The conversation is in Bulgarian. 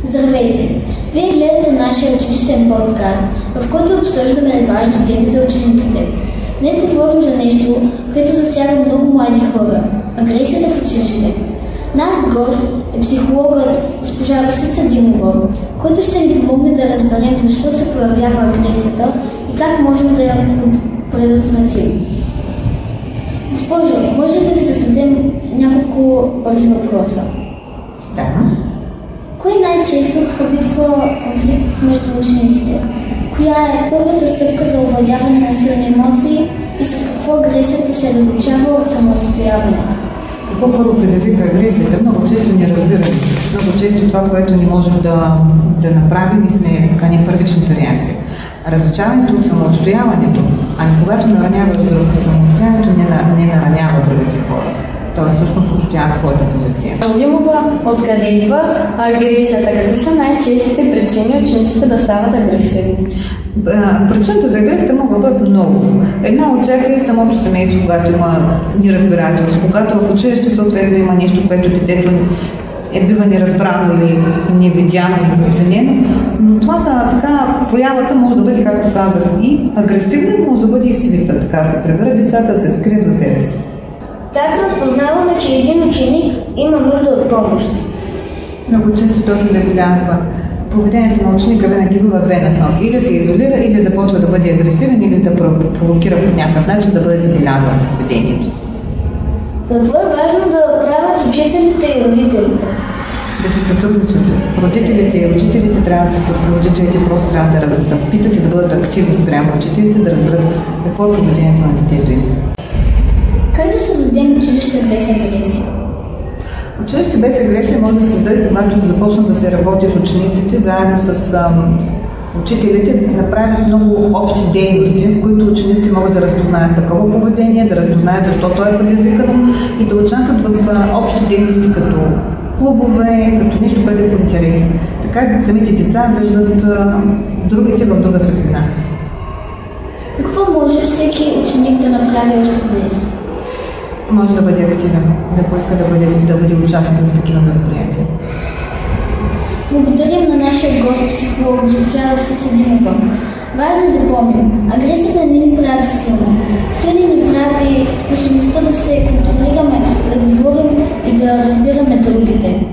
Здравейте! Вие гледате нашия училищен подкаст, в който обсъждаме важни теми за учениците. Днес говорим за нещо, което засяга много млади хора – агресията в училище. Наш гост е психологът госпожа Росица Димова, който ще ни помогне да разберем защо се проявява агресията и как можем да я предотвратим. Госпожо, може да ви зададем няколко бързи въпроса? Да. Кой най-често провиква конфликт между учениците? Коя е първата стъпка за овладяване на силни емоции и с какво агресията се различава от самоотстояването? Какво първо предизвика агресията? Много често не разбираме. Много често това, което не можем да направим и сме така първичната реакция. Различаването от самоотстояването, ами когато нараняваш друг, самоотстояването не наранява другите хора. Тоест всъщност отстоява твоята позиция. Димова, откъде идва агресията? Какви са най-честите причини учениците да стават агресивни? Причината за агресията могат да бъдат много. Една от тях е самото семейство, когато има неразбирателство, когато в училище съответно има нещо, което детето бива неразбрано или невидяно или оценено. Но това са така, проявата може да бъде, както казах, и агресивна, може да бъде и свита. Така се прибира децата да се скрият за себе си. Как разпознаваме, че един ученик има нужда от помощ? Много често то се забелязва. Поведението на ученика винаги бива две насоки. Или се изолира, или започва да бъде агресивен, или да провокира по някакъв начин да бъде забелязан в поведението си. Какво е важно да правят учителите и родителите? Да се сътрудничат. Родителите и учителите трябва да се сътрудничат. Родителите просто трябва да питат и да бъдат активни спрямо учителите, да разберат какво е поведението на детето им. Как да създадем училище без агресия? Училище без агресия може да се създаде, когато се започнат да се работят учениците заедно с учителите, да се направят много общи дейности, в които учениците могат да разпознаят такова поведение, да разпознаят защо то е предизвикано и да участват в общи дейности като клубове, като нещо, което е по интерес. Така самите деца виждат другите в друга светлина. Какво може всеки ученик да направи още днес? Може да бъде активен, да поиска да бъде участник в такива мероприятия. Благодарим на нашия гост, психолог госпожа Росица Димова. Важно е да помним, агресията не ни прави силна. Силни ни прави способността да се контролираме, да говорим и да разбираме другите.